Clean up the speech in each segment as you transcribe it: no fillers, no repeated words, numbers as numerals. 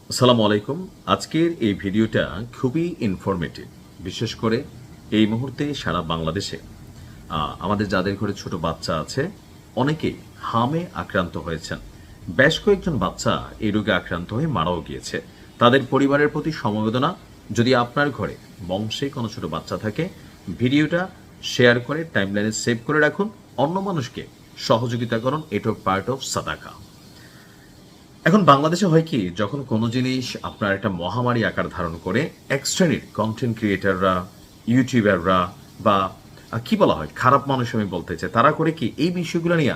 আসসালামু আলাইকুম। আজকের এই ভিডিওটা খুবই ইনফরমেটিভ। বিশেষ করে এই মুহূর্তে সারা বাংলাদেশে আমাদের যাদের ঘরে ছোট বাচ্চা আছে অনেকেই হামে আক্রান্ত হয়েছেন। বেশ কয়েকজন বাচ্চা এই রোগে আক্রান্ত হয়ে মারাও গিয়েছে। তাদের পরিবারের প্রতি সমবেদনা। যদি আপনার ঘরে বংশে কোনো ছোট বাচ্চা থাকে, ভিডিওটা শেয়ার করে টাইমলাইনে সেভ করে রাখুন, অন্য মানুষকে সহযোগিতা করুন। এটাও পার্ট অফ সাদাকা। এখন বাংলাদেশে হয় কি, যখন কোনো জিনিস আপনার একটা মহামারী আকার ধারণ করে, এক শ্রেণীর কন্টেন্ট ক্রিয়েটাররা, ইউটিউবাররা বা কি বলা হয়, খারাপ মানুষ আমি বলতে চাই, তারা করে কি এই বিষয়গুলো নিয়ে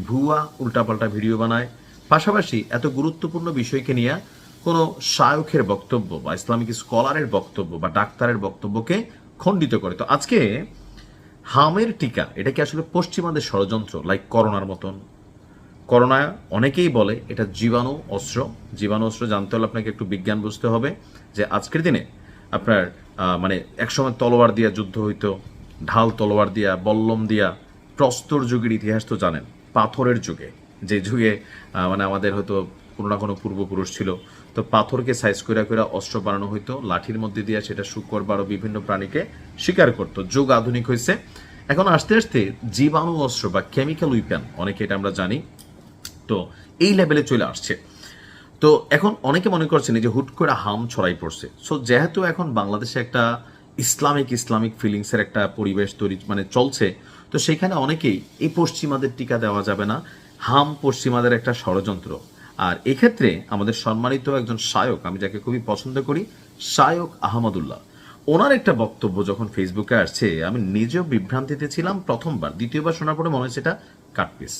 ভুয়া উল্টাপাল্টা ভিডিও বানায়। পাশাপাশি এত গুরুত্বপূর্ণ বিষয়কে নিয়ে কোনো শায়খের বক্তব্য বা ইসলামিক স্কলারের বক্তব্য বা ডাক্তারের বক্তব্যকে খণ্ডিত করে। তো আজকে হামের টিকা, এটা কি আসলে পশ্চিমাদের ষড়যন্ত্র, লাইক করোনার মতন? করোনা অনেকেই বলে এটা জীবাণু অস্ত্র। জীবাণু অস্ত্র জানতে হলে আপনাকে একটু বিজ্ঞান বুঝতে হবে, যে আজকের দিনে আপনার মানে একসময় তলোয়ার দিয়া যুদ্ধ হইতো, ঢাল তলোয়ার দিয়া, বল্লম দিয়া। প্রস্তর যুগের ইতিহাস তো জানেন, পাথরের যুগে, যে যুগে মানে আমাদের হয়তো কোনো না কোনো পূর্বপুরুষ ছিল, তো পাথরকে সাইজ করে করে অস্ত্র বানানো হইতো, লাঠির মধ্যে দিয়ে সেটা শুকর বারো বিভিন্ন প্রাণীকে শিকার করতো। যুগ আধুনিক হয়েছে, এখন আস্তে আস্তে জীবাণু অস্ত্র বা কেমিক্যাল উইপেন, অনেকে এটা আমরা জানি, তো এই লেভেলে চলে আসছে। তো এখন অনেকে মনে করছেন যে হুট করে হাম ছড়াই পড়ছে। সো যেহেতু এখন বাংলাদেশে একটা ইসলামিক ফিলিংসের একটা পরিবেশ তৈরি মানে চলছে, তো সেখানে অনেকেই এই পশ্চিমাদের টিকা দেওয়া যাবে না, হাম পশ্চিমাদের একটা ষড়যন্ত্র। আর এক্ষেত্রে আমাদের সম্মানিত একজন শায়ক, আমি যাকে খুবই পছন্দ করি, শায়ক আহমদুল্লাহ, ওনার একটা বক্তব্য যখন ফেসবুকে আসছে, আমি নিজেও বিভ্রান্তিতে ছিলাম প্রথমবার। দ্বিতীয়বার শোনার পরে মনে হয়েছে এটা কাটপিস।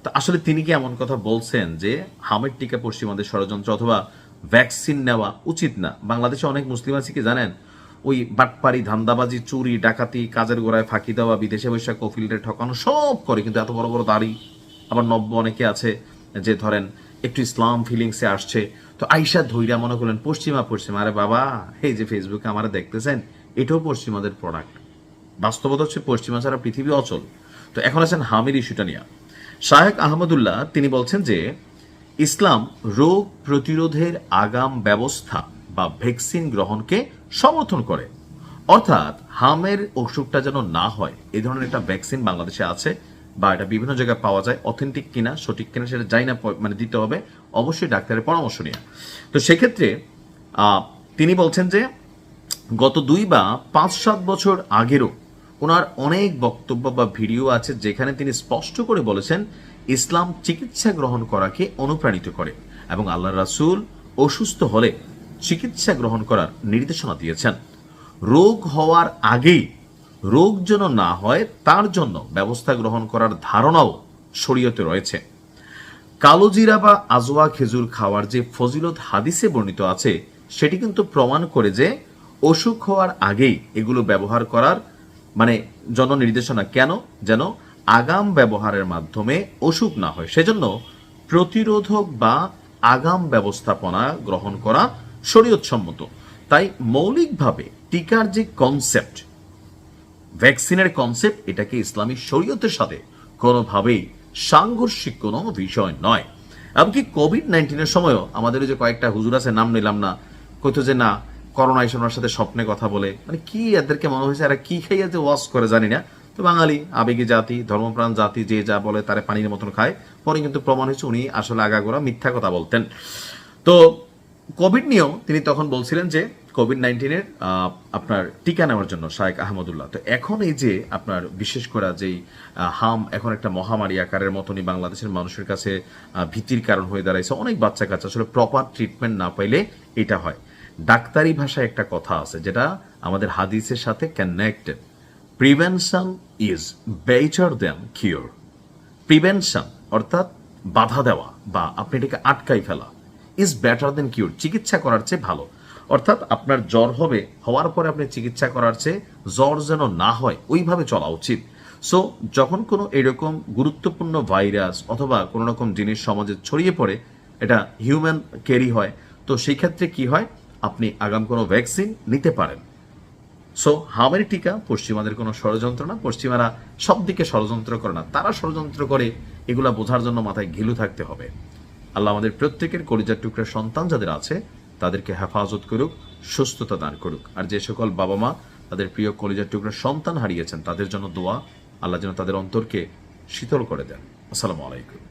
তো আসলে তিনি কি এমন কথা বলছেন যে হামের টিকা পশ্চিমাদের ষড়যন্ত্র অথবা ভ্যাকসিন নেওয়া উচিত না? বাংলাদেশে অনেক মুসলিম আছে কি জানেন, ওই বাটপারি, ধান্দাবাজি, চুরি, ডাকাতি, কাজের গোড়ায় ফাঁকি দেওয়া, বিদেশে বৈশাখ কফিলদের ঠকানো সব করে, কিন্তু এত বড় বড় দাড়ি। আবার নব্য অনেকে আছে যে ধরেন একটু ইসলাম ফিলিংসে আসছে, তো আইসা ধৈর্য মনে করলেন পশ্চিমা। আরে বাবা, এই যে ফেসবুকে আমারা দেখতেছেন, এটাও পশ্চিমাদের প্রোডাক্ট। বাস্তবতা হচ্ছে পশ্চিমা ছাড়া পৃথিবী অচল। তো এখন আছেন হামির ইস্যুটা নিয়ে। শায়েখ আহমদুল্লাহ তিনি বলছেন যে ইসলাম রোগ প্রতিরোধের আগাম ব্যবস্থা বা ভ্যাকসিন গ্রহণকে সমর্থন করে। অর্থাৎ হামের অসুখটা যেন না হয়, এই ধরনের একটা ভ্যাকসিন বাংলাদেশে আছে বা এটা বিভিন্ন জায়গায় পাওয়া যায়। অথেন্টিক কিনা সঠিক কিনা সেটা যাই না, মানে দিতে হবে অবশ্যই ডাক্তারের পরামর্শ নিয়ে। তো সেক্ষেত্রে তিনি বলছেন যে গত 2 বা 5-7 বছর আগেরও ওনার অনেক বক্তব্য বা ভিডিও আছে যেখানে তিনি স্পষ্ট করে বলেছেন ইসলাম চিকিৎসা গ্রহণ করাকে অনুপ্রাণিত করে এবং আল্লাহ রাসূল অসুস্থ হলে চিকিৎসা গ্রহণ করার নির্দেশনা দিয়েছেন। রোগ হওয়ার আগেই রোগ যেন না হয় তার জন্য ব্যবস্থা গ্রহণ করার ধারণাও শরীয়তে রয়েছে। কালোজিরা বা আজওয়া খেজুর খাওয়ার যে ফজিলত হাদিসে বর্ণিত আছে, সেটি কিন্তু প্রমাণ করে যে অসুখ হওয়ার আগেই এগুলো ব্যবহার করার মানে জন্য নির্দেশনা। কেন? যেন আগাম ব্যবহারের মাধ্যমে অসুখ না হয়, সেজন্য প্রতিরোধক বা আগাম ব্যবস্থাপনা গ্রহণ করা শরীয়তসম্মত। তাই মৌলিকভাবে টিকার যে কনসেপ্ট, ভ্যাকসিনের কনসেপ্ট, এটাকে ইসলামী শরীয়তের সাথে কোনোভাবেই সাংঘর্ষিক কোনো বিষয় নয়। এমনকি কোভিড-19 সময়ও আমাদের যে কয়েকটা হুজুর আছে, নাম নিলাম না, কইতো যে না করোনা এসে ওনার সাথে স্বপ্নে কথা বলে, মানে কি এদেরকে মনে হয়েছে এরা কি খাইয়া যে ওয়াশ করে জানি না। তো বাঙালি আবেগী জাতি, ধর্মপ্রাণ জাতি, যে যা বলে তারে পানির মতন খায়। পরে কিন্তু প্রমাণ হয়েছে উনি আসলে আগাগোড়া মিথ্যা কথা বলতেন। তো কোভিড নিয়েও তিনি তখন বলছিলেন যে কোভিড-19 আপনার টিকা নেওয়ার জন্য শায়েখ আহমদুল্লাহ। তো এখন এই যে আপনার বিশেষ করে যেই হাম এখন একটা মহামারী আকারের মতনই বাংলাদেশের মানুষের কাছে ভীতির কারণ হয়ে দাঁড়াইছে। অনেক বাচ্চা কাচ্চা আসলে প্রপার ট্রিটমেন্ট না পাইলে এটা হয়। ডাক্তারি ভাষায় একটা কথা আছে যেটা আমাদের হাদিসের সাথে connected, prevention is better than cure. Prevention অর্থাৎ বাধা দেওয়া বা আপনি এটাকে আটকাই ফেলা, ইজ বেটার দেন কিওর, চিকিৎসা করার চেয়ে ভালো। অর্থাৎ আপনার জ্বর হবে, হওয়ার পরে আপনি চিকিৎসা করার চেয়ে জ্বর যেন না হয় ওইভাবে চলা উচিত। সো যখন কোনো এরকম গুরুত্বপূর্ণ ভাইরাস অথবা কোনো রকম জিনিস সমাজে ছড়িয়ে পড়ে, এটা হিউম্যান ক্যারি হয়, তো সেই ক্ষেত্রে কি হয়, আপনি আগাম কোনো ভ্যাকসিন নিতে পারেন। সো হামের টিকা পশ্চিমাদের কোনো ষড়যন্ত্র না। পশ্চিমারা সব দিকে ষড়যন্ত্র করে না, তারা ষড়যন্ত্র করে এগুলা বোঝার জন্য মাথায় ঘিলু থাকতে হবে। আল্লাহ আমাদের প্রত্যেকের কলিজার টুকরা সন্তান যাদের আছে তাদেরকে হেফাজত করুক, সুস্থতা দান করুক। আর যে সকল বাবা মা তাদের প্রিয় কলিজার টুকরা সন্তান হারিয়েছেন তাদের জন্য দোয়া, আল্লাহ যেন তাদের অন্তরকে শীতল করে দেন। আসসালামু আলাইকুম।